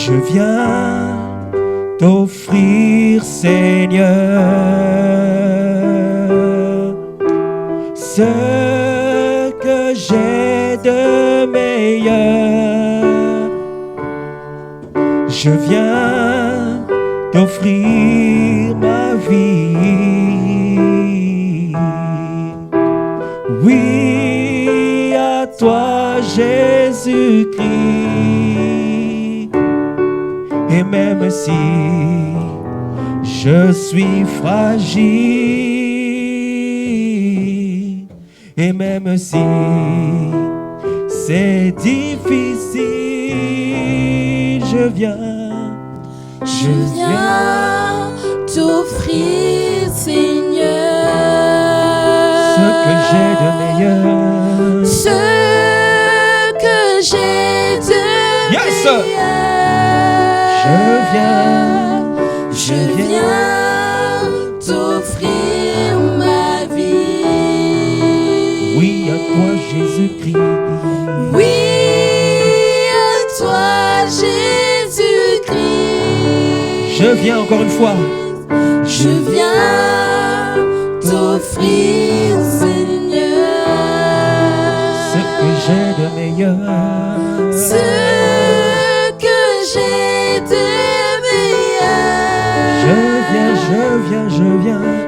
Je viens t'offrir, Seigneur, ce que j'ai de meilleur. Je viens t'offrir ma vie. Oui, à toi, Jésus-Christ. Et même si je suis fragile, et même si c'est difficile, je viens t'offrir, Seigneur, ce que j'ai de meilleur. Ce que j'ai de meilleur. Je viens t'offrir ma vie. Oui, à toi, Jésus-Christ. Oui, à toi, Jésus-Christ. Je viens encore une fois. Je viens t'offrir, Seigneur, ce que j'ai de meilleur. Ce que j'ai de meilleur.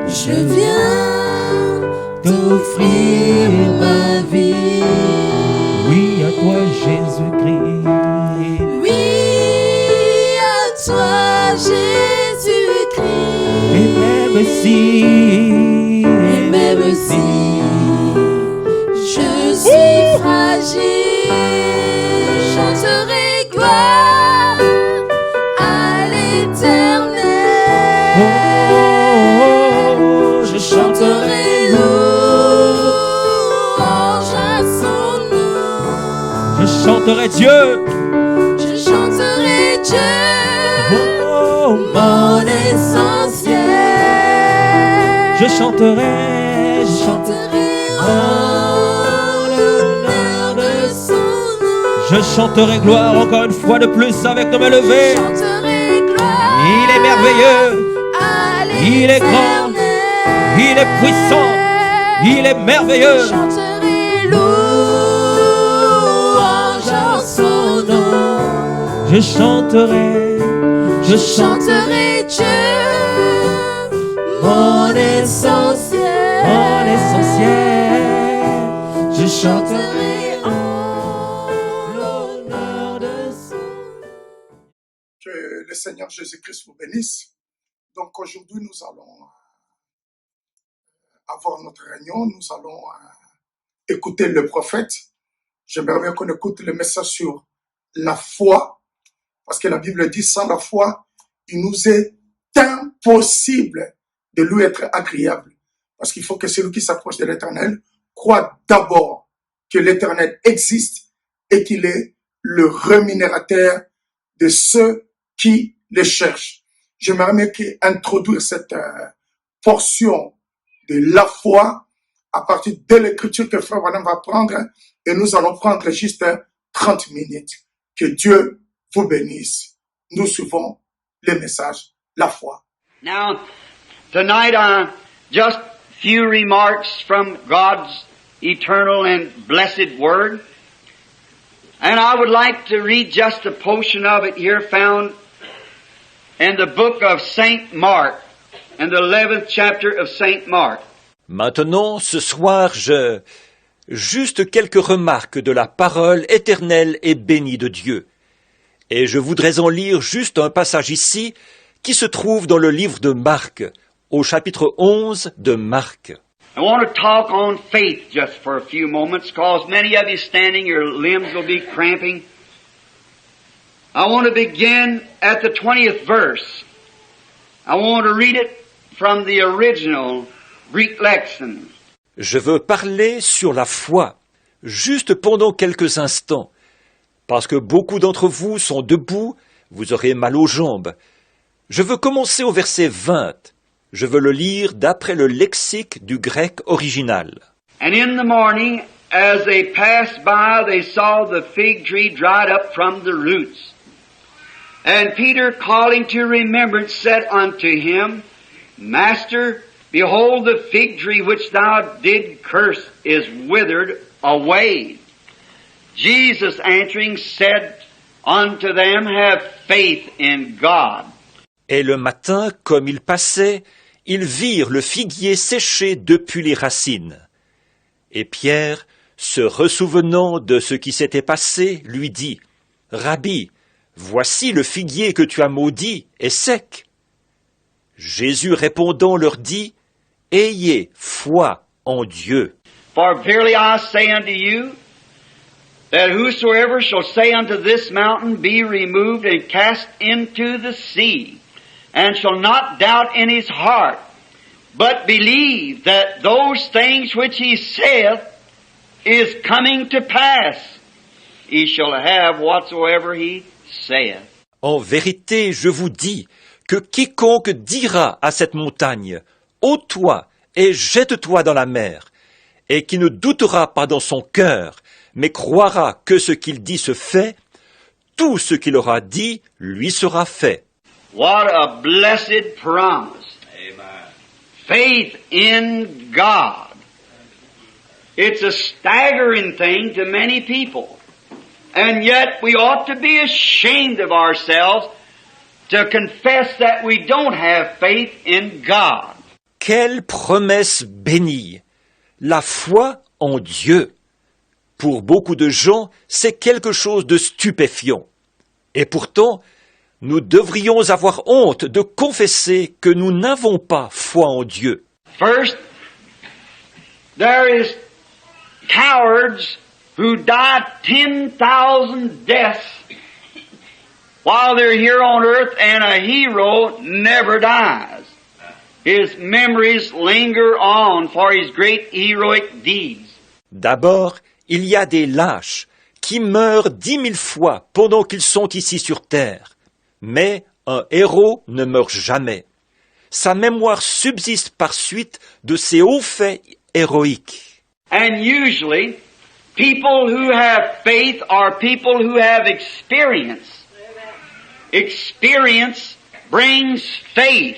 Je viens t'offrir ma vie. Oui, à toi, Jésus-Christ. Oui, à toi, Jésus-Christ. Et même si je suis fragile, je chanterai gloire à l'Éternel. Je chanterai louange à son nom. je chanterai Dieu. Je chanterai Dieu, mon essentiel. Je chanterai en l'honneur de son nom. Je chanterai gloire encore une fois de plus avec nos mains levées. Je chanterai gloire. Il est merveilleux. À Il est grand. Il est puissant. Il est merveilleux. Je chanterai louange en son nom. Je chanterai Dieu, mon essentiel. Je chanterai en l'honneur de son nom. Que le Seigneur Jésus-Christ vous bénisse. Donc aujourd'hui, nous allons avoir notre réunion. Nous allons écouter le prophète. J'aimerais bien qu'on écoute le message sur la foi. Parce que la Bible dit, sans la foi, il nous est impossible de lui être agréable. Parce qu'il faut que celui qui s'approche de l'Éternel croit d'abord que l'Éternel existe et qu'il est le rémunérateur de ceux qui le cherchent. J'aimerais bien introduire cette portion de la foi à partir de l'écriture que Frère Branham va prendre et nous allons prendre juste 30 minutes. Que Dieu vous bénisse. Nous suivons le message, la foi. Now, tonight, just few remarks from God's eternal and blessed Word. And I would like to read just a portion of it here found in the book of St. Mark, in the 11th chapter of St. Mark. Maintenant, ce soir, juste quelques remarques de la parole éternelle et bénie de Dieu. Et je voudrais en lire juste un passage ici, qui se trouve dans le livre de Marc, au chapitre 11 de Marc. I want to talk on faith just for a few moments, because many of you standing, your limbs will be cramping. I want to begin at the 20th verse. I want to read it from the original Greek lexicon. Je veux parler sur la foi, juste pendant quelques instants, parce que beaucoup d'entre vous sont debout, vous aurez mal aux jambes. Je veux commencer au verset 20. Je veux le lire d'après le lexique du grec original. And in the morning, as they passed by, they saw the fig tree dried up from the roots. And Peter, calling to remembrance, said unto him, Master, behold, the fig tree which thou did curse is withered away. Jesus answering said unto them, Have faith in God. Et le matin, comme ils passaient, ils virent le figuier séché depuis les racines. Et Pierre, se ressouvenant de ce qui s'était passé, lui dit, Rabbi, voici le figuier que tu as maudit est sec. Jésus répondant leur dit, Ayez foi en Dieu. For verily I say unto you, that whosoever shall say unto this mountain, Be removed and cast into the sea, and shall not doubt in his heart, but believe that those things which he saith is coming to pass, he shall have whatsoever he saith. En vérité, je vous dis que quiconque dira à cette montagne, ôte-toi et jette-toi dans la mer, et qui ne doutera pas dans son cœur, mais croira que ce qu'il dit se fait, tout ce qu'il aura dit lui sera fait. What a blessed promise. Amen. Faith in God. It's a staggering thing to many people. And yet we ought to be ashamed of ourselves to confess that we don't have faith in God. Quelle promesse bénie! La foi en Dieu. Pour beaucoup de gens, c'est quelque chose de stupéfiant. Et pourtant, nous devrions avoir honte de confesser que nous n'avons pas foi en Dieu. First, there is cowards who die 10,000 deaths while they're here on earth, and a hero never dies. His memories linger on for his great heroic deeds. D'abord, il y a des lâches qui meurent 10 000 fois pendant qu'ils sont ici sur terre. Mais un héros ne meurt jamais. Sa mémoire subsiste par suite de ses hauts faits héroïques. And usually, people who have faith are people who have experience. Experience brings faith.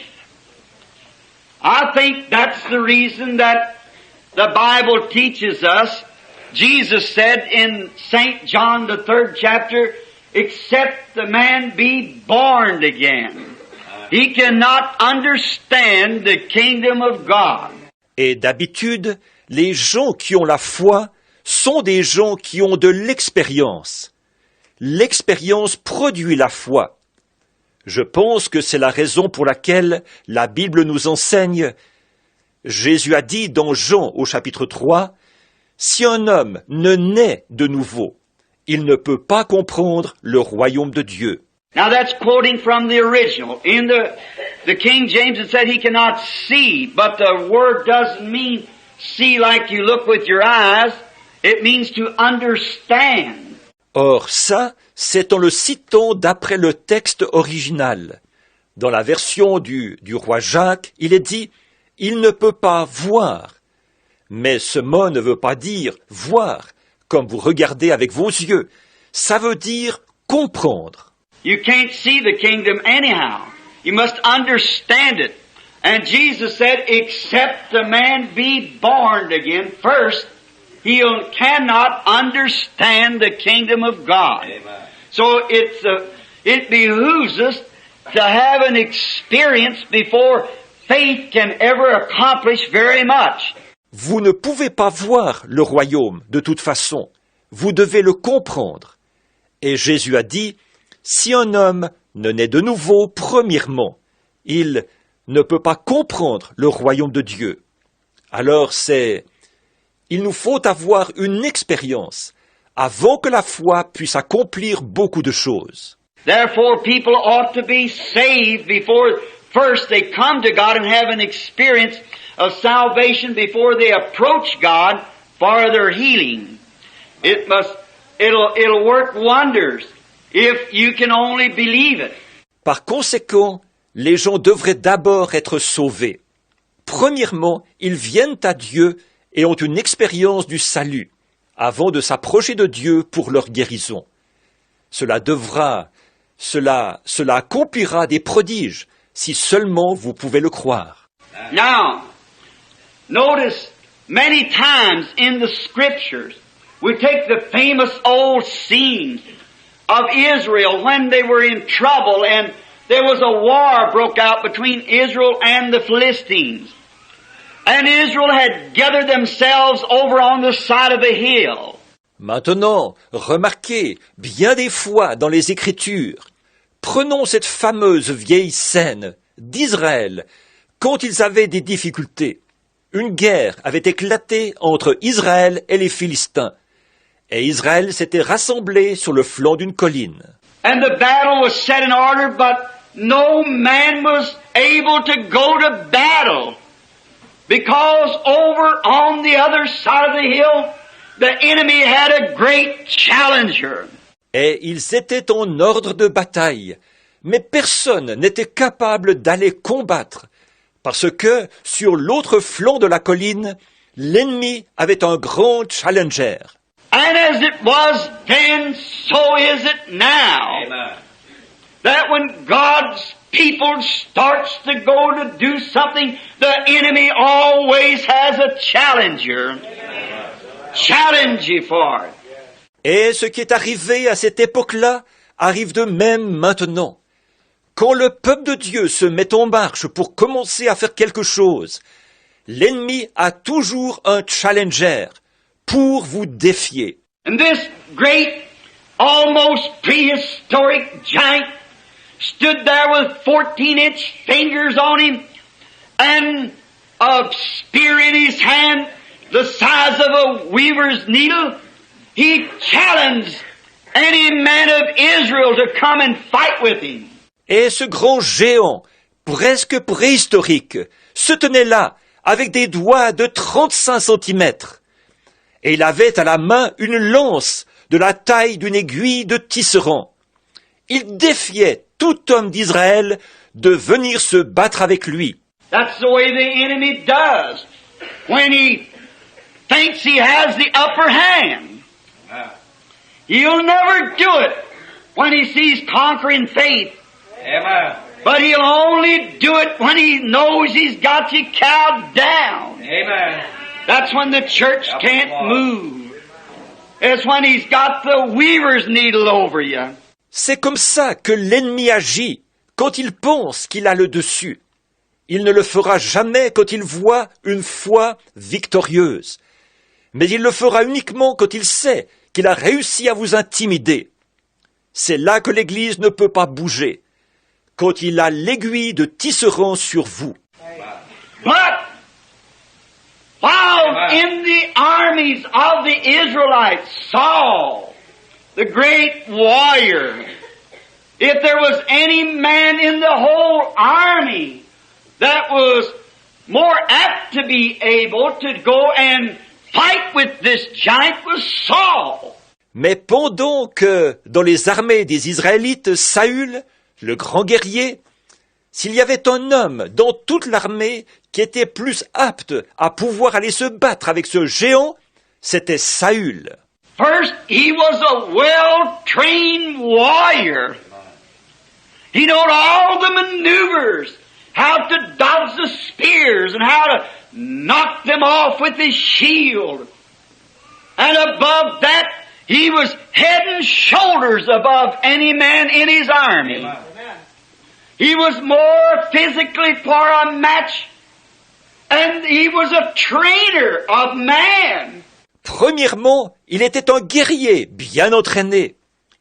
I think that's the reason that the Bible teaches us. Jesus said in St. John, the 3rd chapter, except the man be born again, he cannot understand the kingdom of God. Et d'habitude, les gens qui ont la foi sont des gens qui ont de l'expérience. L'expérience produit la foi. Je pense que c'est la raison pour laquelle la Bible nous enseigne. Jésus a dit dans Jean au chapitre 3, « Si un homme ne naît de nouveau, il ne peut pas comprendre le royaume de Dieu. » Now that's quoting from the original. In the King James it said he cannot see, but the word doesn't mean see like you look with your eyes. It means to understand. Or ça, c'est en le citant d'après le texte original. Dans la version du roi Jacques, il est dit « il ne peut pas voir ». Mais ce mot ne veut pas dire « voir », comme vous regardez avec vos yeux. Ça veut dire « comprendre ». You can't see the kingdom anyhow. You must understand it. And Jesus said, except the man be born again first, he cannot understand the kingdom of God. Amen. So it behooves us to have an experience before faith can ever accomplish very much. Vous ne pouvez pas voir le royaume de toute façon. Vous devez le comprendre. Et Jésus a dit, si un homme ne naît de nouveau, premièrement, il ne peut pas comprendre le royaume de Dieu. Alors il nous faut avoir une expérience avant que la foi puisse accomplir beaucoup de choses. Therefore, people ought to be saved before first they come to God and have an experience of salvation before they approach God for their healing. It'll work wonders if you can only believe it. Par conséquent, les gens devraient d'abord être sauvés. Premièrement, ils viennent à Dieu et ont une expérience du salut avant de s'approcher de Dieu pour leur guérison. Cela devra Cela accomplira des prodiges, si seulement vous pouvez le croire. Now, notice many times in the scriptures, we take the famous old scene of Israel when they were in trouble and there was a war broke out between Israel and the Philistines. And Israel had gathered themselves over on the side of a hill. Maintenant, remarquez, bien des fois dans les Écritures, prenons cette fameuse vieille scène d'Israël quand ils avaient des difficultés. Une guerre avait éclaté entre Israël et les Philistins, et Israël s'était rassemblé sur le flanc d'une colline. And the battle was set in order, but no man was able to go to battle, because over on the other side of the hill, the enemy had a great challenger. Et ils étaient en ordre de bataille, mais personne n'était capable d'aller combattre, parce que sur l'autre flanc de la colline, l'ennemi avait un grand challenger. And as it was then, so is it now. Amen. That when God's people starts to go to do something, the enemy always has a challenger. Amen. Challenge you for it. Et ce qui est arrivé à cette époque-là arrive de même maintenant. Quand le peuple de Dieu se met en marche pour commencer à faire quelque chose, l'ennemi a toujours un challenger pour vous défier. And this great, almost prehistoric giant stood there with 14-inch fingers on him and a spear in his hand the size of a weaver's needle. He challenged any man of Israel to come and fight with him. Et ce grand géant, presque préhistorique, se tenait là, avec des doigts de 35 centimètres. Et il avait à la main une lance de la taille d'une aiguille de tisserand. Il défiait tout homme d'Israël de venir se battre avec lui. That's the way the enemy does when he thinks he has the upper hand. He'll never do it when he sees conquering faith. Amen. But he'll only do it when he knows he's got you cowed down. Amen. That's when the church can't move. It's when he's got the weaver's needle over you. C'est comme ça que l'ennemi agit quand il pense qu'il a le dessus. Il ne le fera jamais quand il voit une foi victorieuse. Mais il le fera uniquement quand il sait qu'il a réussi à vous intimider. C'est là que l'Église ne peut pas bouger, quand il a l'aiguille de tisserand sur vous. But while in the armies of the Israelites, Saul, the great warrior, if there was any man in the whole army that was more apt to be able to go and fight with this giant was Saul. Mais pendant que dans les armées des Israélites, Saül, le grand guerrier, s'il y avait un homme dans toute l'armée qui était plus apte à pouvoir aller se battre avec ce géant, c'était Saül. First, he was a well-trained warrior. He knew all the maneuvers, how to dodge the spears and how to knock them off with his shield. And above that, he was head and shoulders above any man in his army. Amen. He was more physically for a match, and he was a trainer of man. Premièrement, il était un guerrier bien entraîné.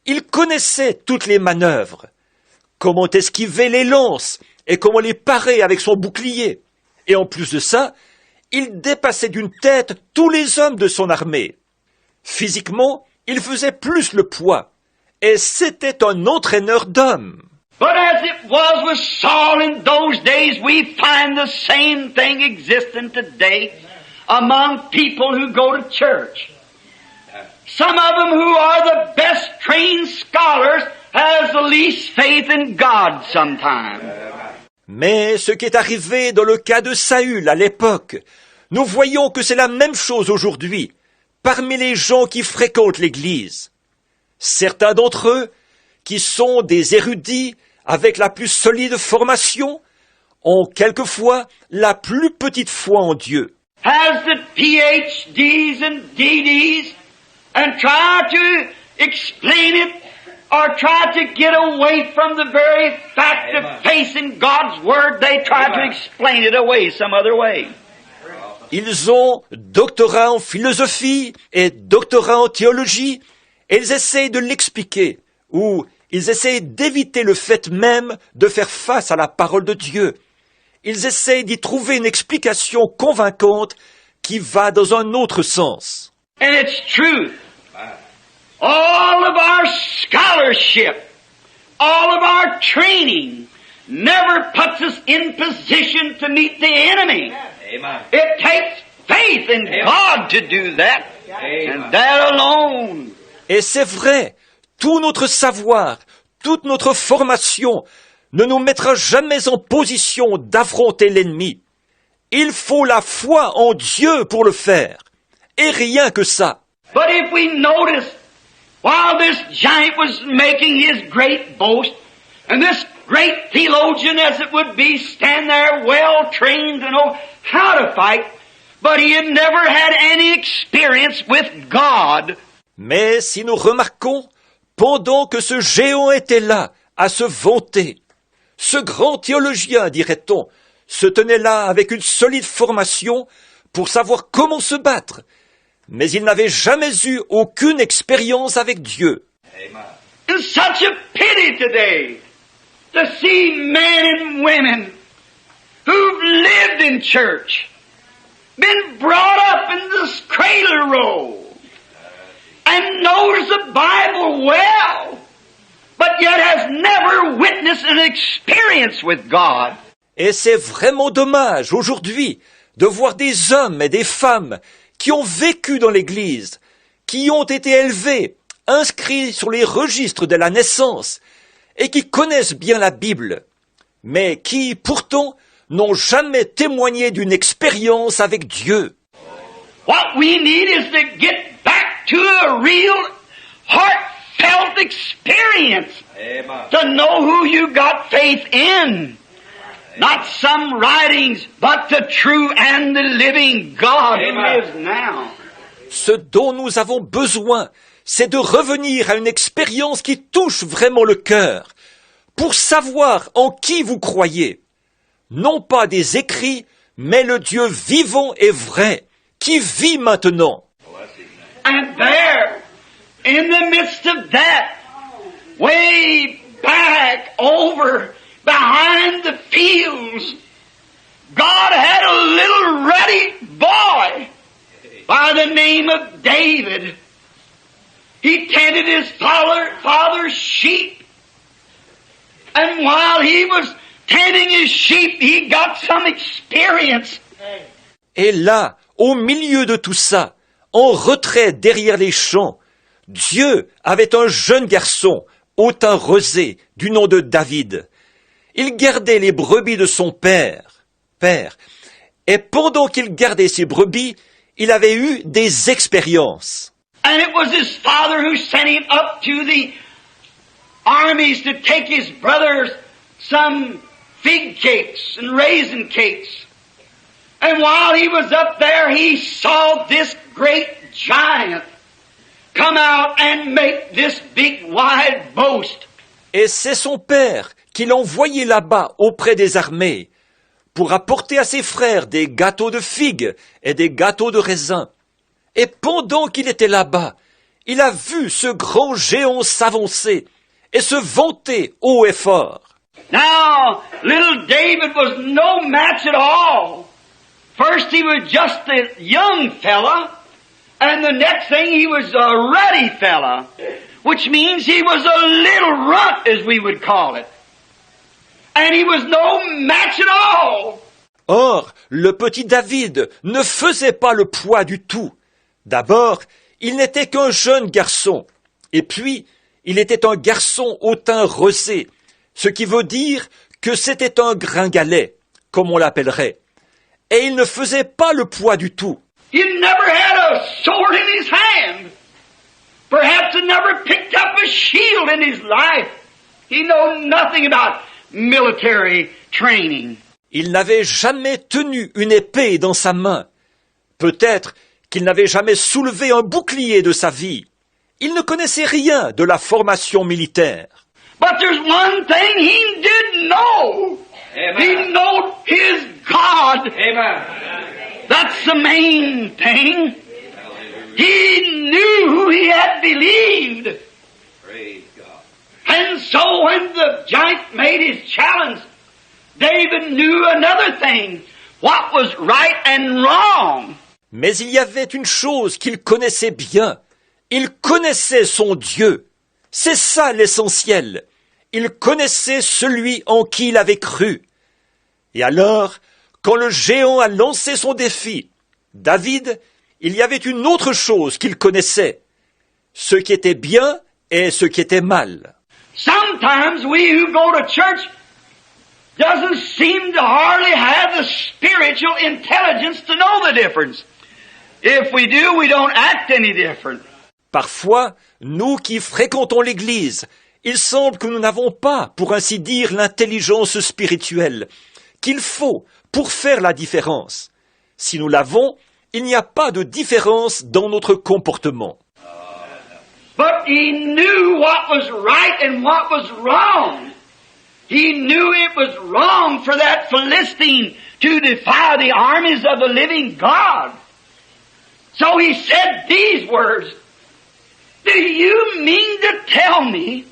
Il connaissait toutes les manœuvres. Comment esquiver les lances et comment les parer avec son bouclier. Et en plus de ça, il dépassait d'une tête tous les hommes de son armée. Physiquement, il faisait plus le poids. Et c'était un entraîneur d'hommes. But as it was with Saul in those days, we find the same thing existing today among people who go to church. Some of them who are the best trained scholars has the least faith in God sometimes. Mais ce qui est arrivé dans le cas de Saül à l'époque, nous voyons que c'est la même chose aujourd'hui, parmi les gens qui fréquentent l'Église. Certains d'entre eux, qui sont des érudits avec la plus solide formation, ont quelquefois la plus petite foi en Dieu. Has the PhDs and DDs and try to explain it or try to get away from the very fact of facing God's Word, they try to explain it away some other way. Ils ont doctorat en philosophie et doctorat en théologie, et ils essayent de l'expliquer, ou ils essayent d'éviter le fait même de faire face à la parole de Dieu. Ils essayent d'y trouver une explication convaincante qui va dans un autre sens. And it's true. All of our scholarship, all of our training never puts us in position to meet the enemy. Amen. It takes faith in God to do that, and that alone. Et c'est vrai, tout notre savoir, toute notre formation ne nous mettra jamais en position d'affronter l'ennemi. Il faut la foi en Dieu pour le faire, et rien que ça. But if we notice, while this giant was making his great boast, and this great theologian as it would be, stand there well trained to know how to fight, but he had never had any experience with God. Mais si nous remarquons, pendant que ce géant était là, à se vanter, ce grand théologien, dirait-on, se tenait là avec une solide formation pour savoir comment se battre, mais il n'avait jamais eu aucune expérience avec Dieu. It's such a pity today to see men and women who've lived in church, been brought up in this cradle roll, and knows the Bible well, but yet has never witnessed an experience with God. Et c'est vraiment dommage aujourd'hui de voir des hommes et des femmes qui ont vécu dans l'Église, qui ont été élevés, inscrits sur les registres de la naissance, et qui connaissent bien la Bible, mais qui, pourtant, n'ont jamais témoigné d'une expérience avec Dieu. What we need is to get back to a real heartfelt experience. To know who you got faith in. Not some writings, but the true and the living God who lives now. Ce dont nous avons besoin, c'est de revenir à une expérience qui touche vraiment le cœur, pour savoir en qui vous croyez. Non pas des écrits, mais le Dieu vivant et vrai, qui vit maintenant. And there, in the midst of that, way back over behind the fields, God had a little ruddy boy by the name of David. He tended his father's sheep. And while he was tending his sheep, he got some experience. Et là, au milieu de tout ça, en retrait derrière les champs, Dieu avait un jeune garçon, au teint rosé, du nom de David. Il gardait les brebis de son père. Et pendant qu'il gardait ses brebis, il avait eu des expériences. And it was his father who sent him up to the armies to take his brothers some fig cakes and raisin cakes. And while he was up there, he saw this great giant come out and make this big wide boast. Et c'est son père qui l'envoyait là-bas auprès des armées pour apporter à ses frères des gâteaux de figues et des gâteaux de raisin. Et pendant qu'il était là-bas, il a vu ce grand géant s'avancer et se vanter haut et fort. Now, little David was no match at all. First he was just a young fella, and the next thing he was a ruddy fella, which means he was a little runt, as we would call it. And he was no match at all. Or, le petit David ne faisait pas le poids du tout. D'abord, il n'était qu'un jeune garçon, et puis, il était un garçon au teint rosé, ce qui veut dire que c'était un gringalet, comme on l'appellerait. Et il ne faisait pas le poids du tout. He never had a sword in his hand. Perhaps he never picked up a shield in his life. He knew nothing about military training. Il n'avait jamais tenu une épée dans sa main. Peut-être qu'il n'avait jamais soulevé un bouclier de sa vie. Il ne connaissait rien de la formation militaire. But there's one thing he did know. Amen. He knew his God. Amen. That's the main thing. He knew he had believed. Praise God. And so when the giant made his challenge, David knew another thing, what was right and wrong. Mais il y avait une chose qu'il connaissait bien. Il connaissait son Dieu. C'est ça l'essentiel. Il connaissait celui en qui il avait cru. Et alors, quand le géant a lancé son défi, David, il y avait une autre chose qu'il connaissait. Ce qui était bien et ce qui était mal. Sometimes we who go to church doesn't seem to hardly have the spiritual intelligence to know the difference. If we do, we don't act any different. Parfois, nous qui fréquentons l'Église, il semble que nous n'avons pas, pour ainsi dire, l'intelligence spirituelle qu'il faut pour faire la différence. Si nous l'avons, il n'y a pas de différence dans notre comportement. But he knew what was right and what was wrong. He knew it was wrong for that Philistine to defy the armies of the living God. So he said these words, "Do you mean to tell me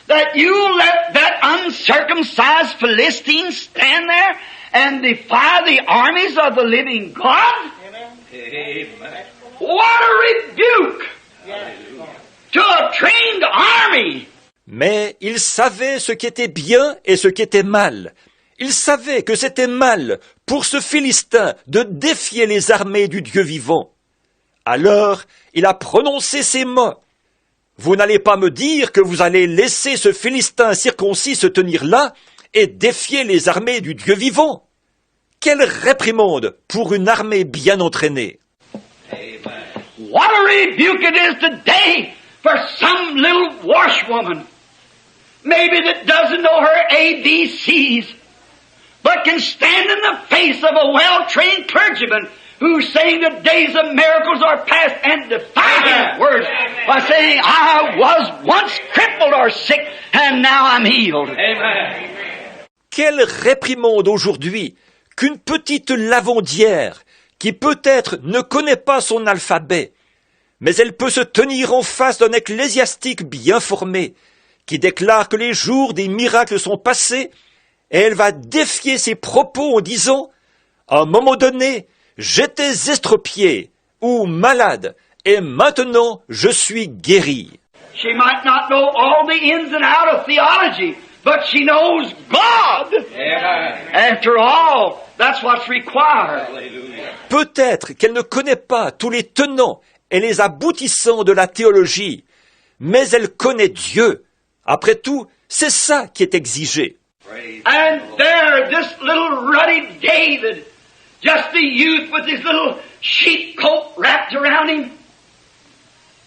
that you let that uncircumcised Philistine stand there and defy the armies of the living God?" Amen. What a rebuke to a trained army. Mais il savait ce qui était bien et ce qui était mal. Il savait que c'était mal pour ce Philistin de défier les armées du Dieu vivant. Alors, il a prononcé ces mots. « Vous n'allez pas me dire que vous allez laisser ce Philistin circoncis se tenir là et défier les armées du Dieu vivant. Quelle réprimande pour une armée bien entraînée. » What a rebuke it is today for some little washwoman, maybe that doesn't know her ABCs, but can stand in the face of a well-trained clergyman who's saying the days of miracles are past and defy his words by saying, "I was once crippled or sick and now I'm healed." Amen. Quelle réprimande aujourd'hui qu'une petite lavandière qui peut-être ne connaît pas son alphabet, mais elle peut se tenir en face d'un ecclésiastique bien formé, qui déclare que les jours des miracles sont passés, et elle va défier ses propos en disant « À un moment donné, j'étais estropié ou malade, et maintenant je suis guéri. » She might not know all the ins and outs of theology, but she knows God. Amen. After all, that's what's required. Hallelujah. Peut-être qu'elle ne connaît pas tous les tenants et les aboutissants de la théologie, mais elle connaît Dieu. Après tout, c'est ça qui est exigé. Praise And the Lord. there, this little ruddy David, just a youth with his little sheep coat wrapped around him,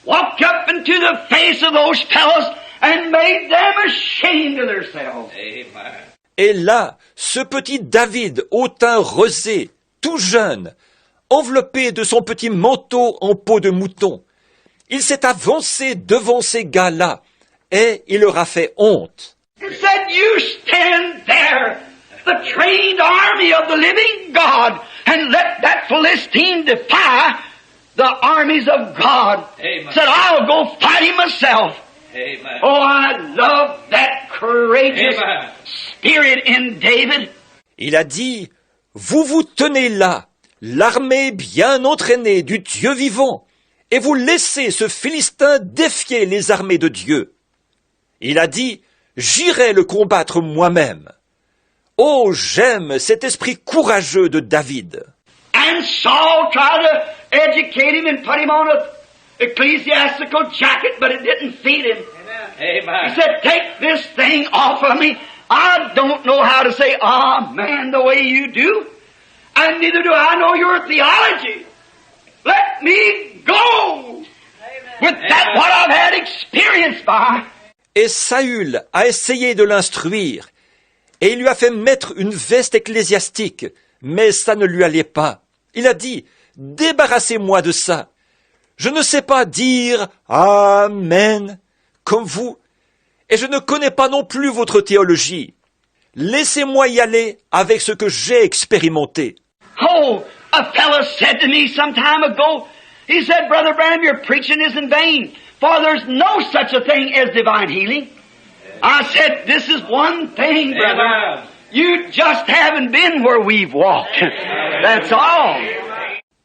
walked up into the face of those fellows and made them ashamed of themselves. Amen. Et là, ce petit David au teint rosé, tout jeune, enveloppé de son petit manteau en peau de mouton, il s'est avancé devant ces gars-là et il leur a fait honte. He said, "You stand there, the trained army of the living God, and let that Philistine defy the armies of God." Amen. Said, "I'll go fight him myself." Amen. Oh, I love that courageous Amen. spirit in David. Il a dit, « Vous vous tenez là, l'armée bien entraînée du Dieu vivant, et vous laissez ce Philistin défier les armées de Dieu. » Il a dit, « J'irai le combattre moi-même. » Oh, j'aime cet esprit courageux de David. And Saul tried to educate him and put him on a ecclesiastical jacket, but it didn't feed him. He Amen. said, "Take this thing off of me. I don't know how to say amen the way you do, and neither do I know your theology. Let me go with that Amen. what I've had experience by." Et Saül a essayé de l'instruire, et il lui a fait mettre une veste ecclésiastique, mais ça ne lui allait pas. Il a dit, « Débarrassez-moi de ça. Je ne sais pas dire « Amen » comme vous, et je ne connais pas non plus votre théologie. Laissez-moi y aller avec ce que j'ai expérimenté. » Oh, a fellow said to me some time ago, he said, Brother Branham, your preaching is in vain, for there's no such a thing as divine healing. I said, this is one thing, brother. You just haven't been where we've walked. That's all.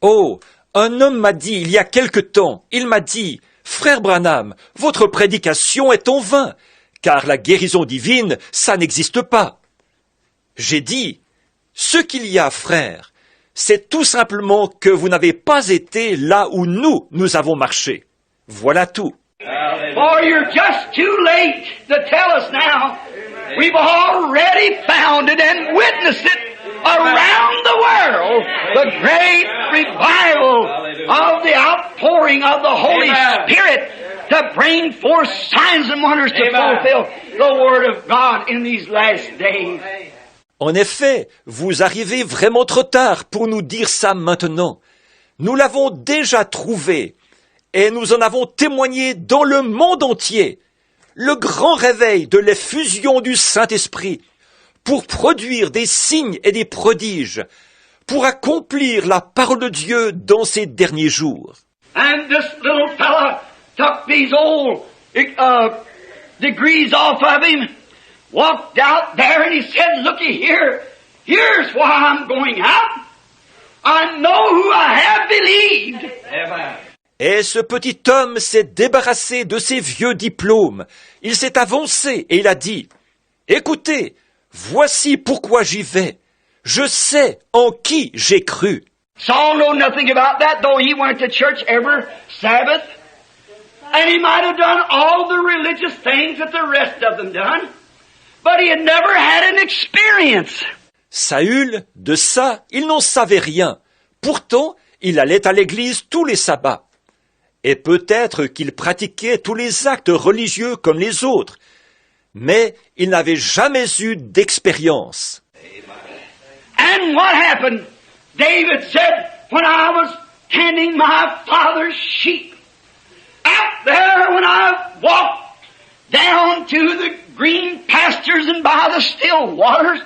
Oh, un homme m'a dit il y a quelque temps, il m'a dit, « Frère Branham, votre prédication est en vain, car la guérison divine, ça n'existe pas. » J'ai dit, « Ce qu'il y a, frère, c'est tout simplement que vous n'avez pas été là où nous avons marché. Voilà tout. » For you're just too late to tell us now. We've already found it and witnessed it around the world. The great revival of the outpouring of the Holy Spirit to bring forth signs and wonders to fulfill the Word of God in these last days. En effet, vous arrivez vraiment trop tard pour nous dire ça maintenant. Nous l'avons déjà trouvé et nous en avons témoigné dans le monde entier. Le grand réveil de l'effusion du Saint-Esprit pour produire des signes et des prodiges, pour accomplir la parole de Dieu dans ces derniers jours. And this little fella took these old degrees off of him, walked out there and he said, looky here, here's why I'm going out. I know who I have believed. Amen. Et ce petit homme s'est débarrassé de ses vieux diplômes. Il s'est avancé et il a dit, « Écoutez, voici pourquoi j'y vais. Je sais en qui j'ai cru. » Saul knew nothing about that, though he went to church every Sabbath. And he might have done all the religious things that the rest of them done. But he had never had an experience. Saül, de ça, il n'en savait rien. Pourtant, il allait à l'église tous les sabbats. Et peut-être qu'il pratiquait tous les actes religieux comme les autres. Mais il n'avait jamais eu d'expérience. And what happened? David said, when I was tending my father's sheep, out there when I walked down to the green pastures and by the still waters,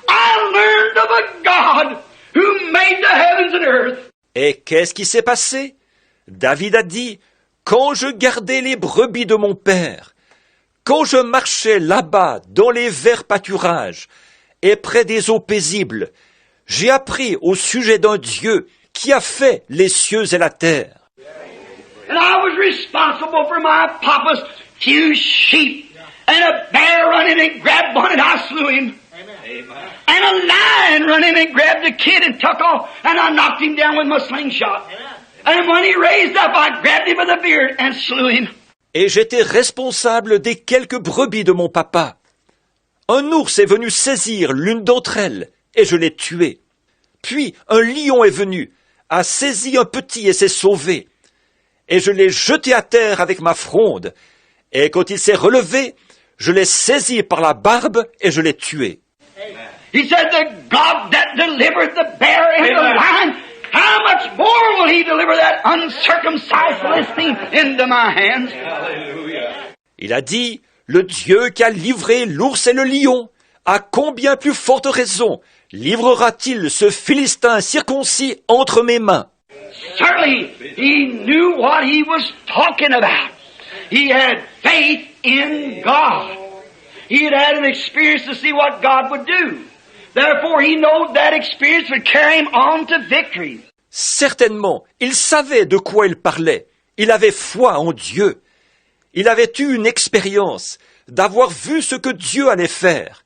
I learned of a God who made the heavens and earth. Et qu'est-ce qui s'est passé? David a dit, quand je gardais les brebis de mon père, quand je marchais là-bas dans les verts pâturages et près des eaux paisibles, j'ai appris au sujet d'un Dieu qui a fait les cieux et la terre. And I was responsible for my papa's few sheep. And a bear run in and grabbed one and I slew him. Amen. And a lion run in and grabbed the kid and took off and I knocked him down with my slingshot. And when he raised up, I grabbed him by the beard and slew him. Et j'étais responsable des quelques brebis de mon papa. Un ours est venu saisir l'une d'entre elles et je l'ai tuée. Puis un lion est venu, a saisi un petit et s'est sauvé. Et je l'ai jeté à terre avec ma fronde. Et quand il s'est relevé, je l'ai saisi par la barbe et je l'ai tué. He said, the God that delivered the bear and the lion, how much more will he deliver that uncircumcised Philistine into my hands? Il a dit, le Dieu qui a livré l'ours et le lion, à combien plus forte raison livrera-t-il ce Philistin circoncis entre mes mains? Certainly, he knew what he was talking about. He had faith in God. He had had an experience to see what God would do. Therefore, he knew that experience would carry him on to victory. Certainement, il savait de quoi il parlait. Il avait foi en Dieu. Il avait eu une expérience d'avoir vu ce que Dieu allait faire.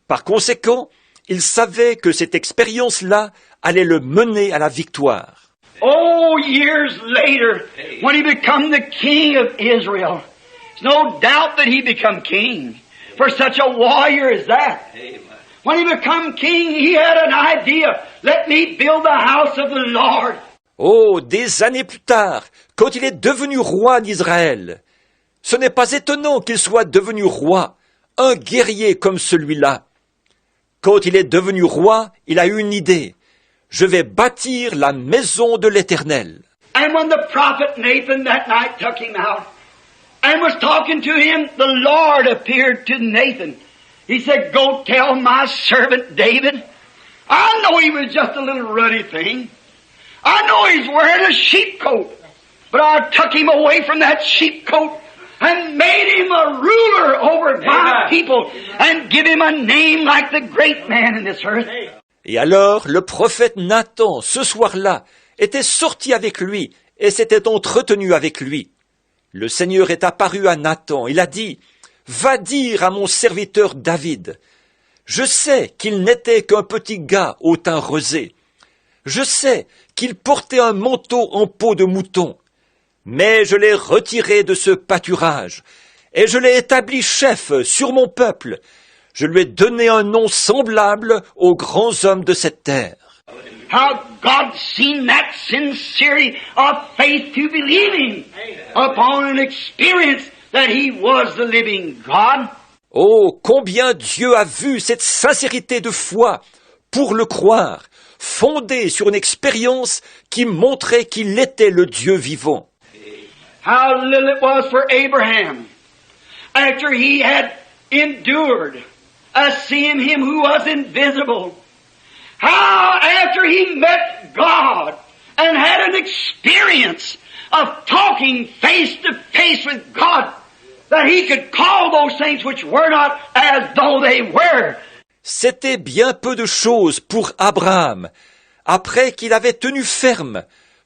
Par conséquent, il savait que cette expérience-là allait le mener à la victoire. Oh, years later, when he became the king of Israel, there's no doubt that he became king for such a warrior as that. When he became king, he had an idea. Let me build the house of the Lord. Oh, des années plus tard, quand il est devenu roi d'Israël, Ce n'est pas étonnant qu'il soit devenu roi, un guerrier comme celui-là. Quand il est devenu roi, il a eu une idée. Je vais bâtir la maison de l'Éternel. And when the prophet Nathan that night took him out and was talking to him, the Lord appeared to Nathan. He said, go tell my servant David. I know he was just a little ruddy thing. I know he's wearing a sheep coat. But I took him away from that sheep coat and made him a ruler over my people and give him a name like the great man in this earth. Et alors, le prophète Nathan, ce soir-là, était sorti avec lui et s'était entretenu avec lui. Le Seigneur est apparu à Nathan. Il a dit, « Va dire à mon serviteur David, je sais qu'il n'était qu'un petit gars au teint rosé. Je sais qu'il portait un manteau en peau de mouton. Mais je l'ai retiré de ce pâturage et je l'ai établi chef sur mon peuple. Je lui ai donné un nom semblable aux grands hommes de cette terre. » How God seen that sincerity of faith to believe him upon an experience that he was the living God. Oh, combien Dieu a vu cette sincérité de foi pour le croire, fondée sur une expérience qui montrait qu'il était le Dieu vivant. How little it was for Abraham after he had endured seeing him who was invisible. How after he met God and had an experience of talking face to face with God, that he could call those things which were not as though they were. C'était bien peu de choses pour Abraham, après qu'il avait tenu ferme,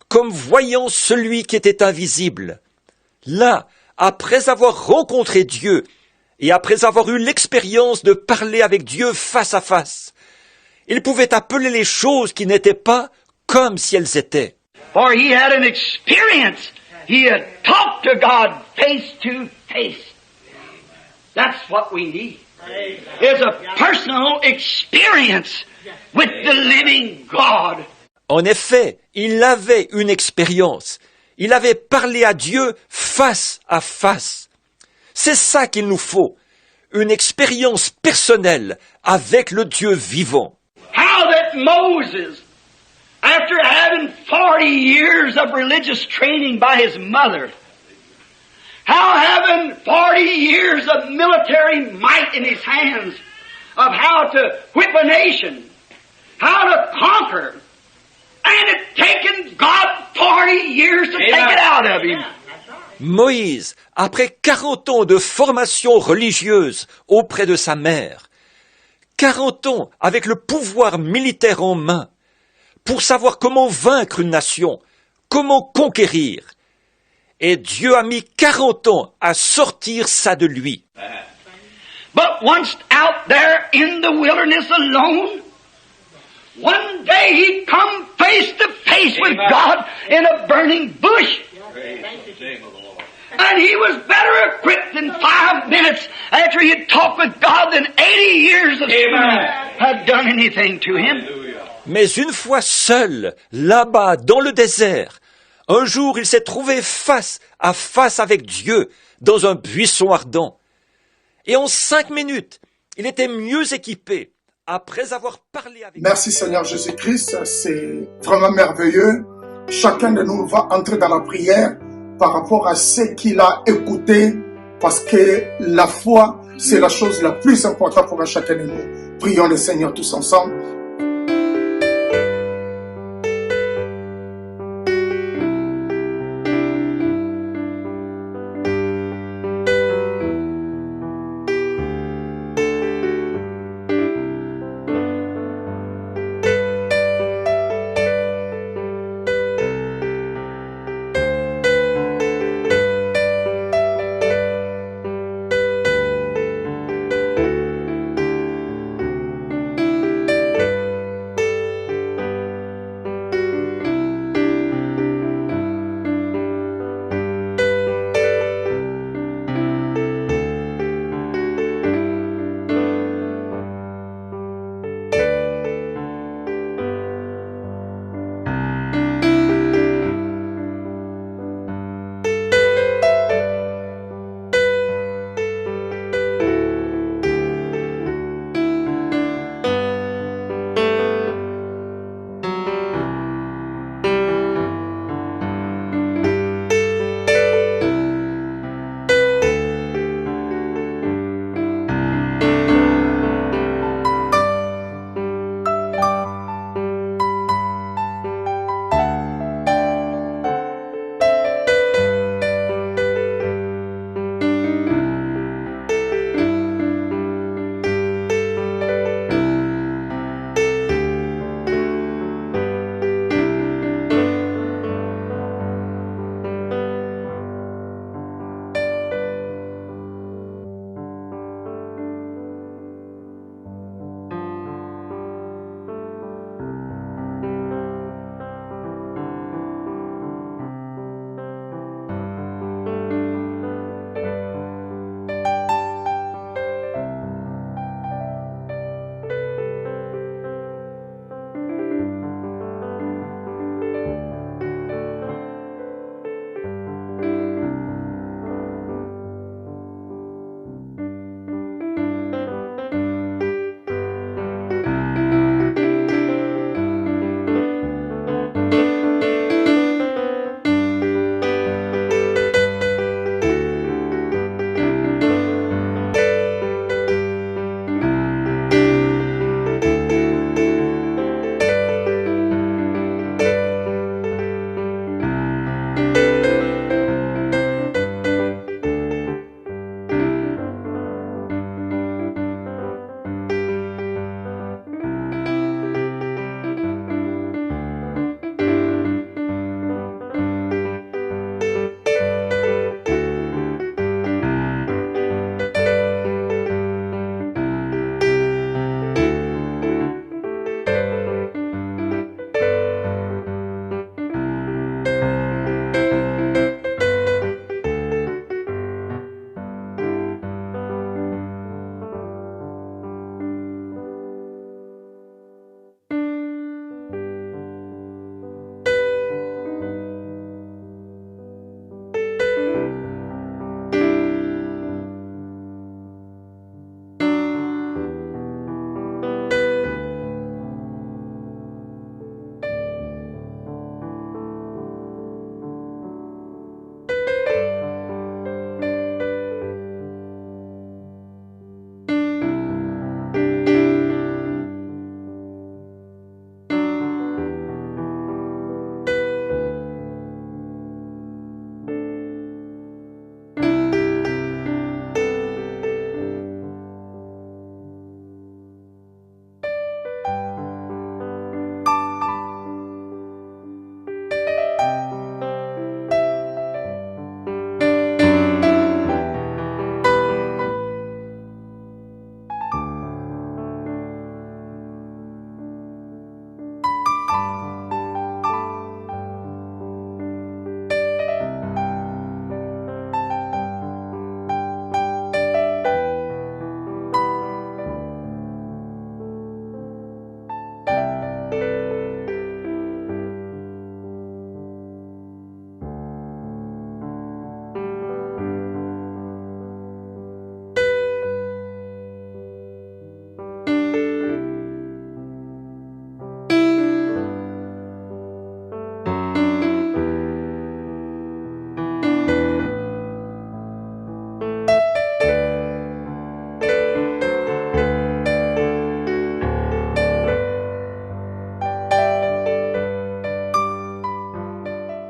comme voyant celui qui était invisible. Là, après avoir rencontré Dieu, et après avoir eu l'expérience de parler avec Dieu face à face, il pouvait appeler les choses qui n'étaient pas comme si elles étaient. For he had an experience. He had talked to God face to face. That's what we need. Is a personal experience with the living God. En effet, il avait une expérience. Il avait parlé à Dieu face à face. C'est ça qu'il nous faut. Une expérience personnelle avec le Dieu vivant. How that Moses, after having 40 years of religious training by his mother, how having 40 years of military might in his hands, of how to whip a nation, how to conquer, and it taken God 40 years to take it out of him. Moïse, après 40 ans de formation religieuse auprès de sa mère, 40 ans avec le pouvoir militaire en main, pour savoir comment vaincre une nation, comment conquérir. Et Dieu a mis 40 ans à sortir ça de lui. But once out there in the wilderness alone, one day he come face to face with God in a burning bush. And he was better equipped in 5 minutes after he had talked with God than 80 years of schooling had done anything to him. Mais une fois seul, là-bas, dans le désert, un jour il s'est trouvé face à face avec Dieu dans un buisson ardent. Et en 5 minutes, il était mieux équipé après avoir parlé avec Dieu. Merci Seigneur Jésus-Christ, c'est vraiment merveilleux. Chacun de nous va entrer dans la prière par rapport à ce qu'il a écouté, parce que la foi, c'est la chose la plus importante pour chacun de nous. Prions le Seigneur tous ensemble.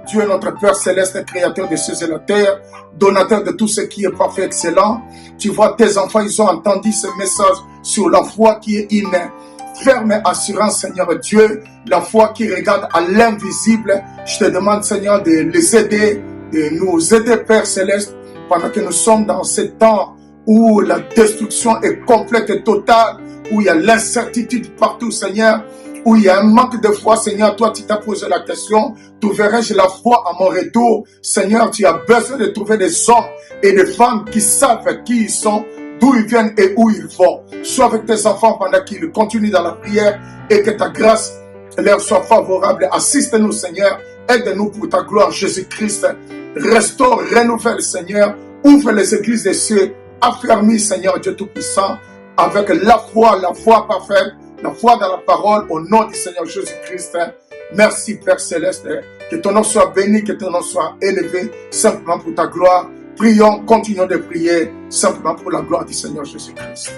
Dieu notre Père céleste, créateur de cieux et la terre, donateur de tout ce qui est parfait, excellent. Tu vois, tes enfants, ils ont entendu ce message sur la foi qui est une ferme assurance, Seigneur Dieu, la foi qui regarde à l'invisible. Je te demande, Seigneur, de les aider, de nous aider, Père céleste, pendant que nous sommes dans ce temps où la destruction est complète et totale, où il y a l'incertitude partout, Seigneur, où il y a un manque de foi, Seigneur. Toi, tu t'as posé la question, trouverai-je la foi à mon retour? Seigneur, tu as besoin de trouver des hommes et des femmes qui savent qui ils sont, d'où ils viennent et où ils vont. Sois avec tes enfants pendant qu'ils continuent dans la prière et que ta grâce leur soit favorable. Assiste-nous, Seigneur. Aide-nous pour ta gloire, Jésus-Christ. Restaure, renouvelle, Seigneur. Ouvre les églises des cieux. Affermis, Seigneur Dieu Tout-Puissant, avec la foi parfaite, la foi dans la parole, au nom du Seigneur Jésus-Christ. Merci, Père Céleste. Que ton nom soit béni, que ton nom soit élevé, simplement pour ta gloire. Prions, continuons de prier, simplement pour la gloire du Seigneur Jésus-Christ.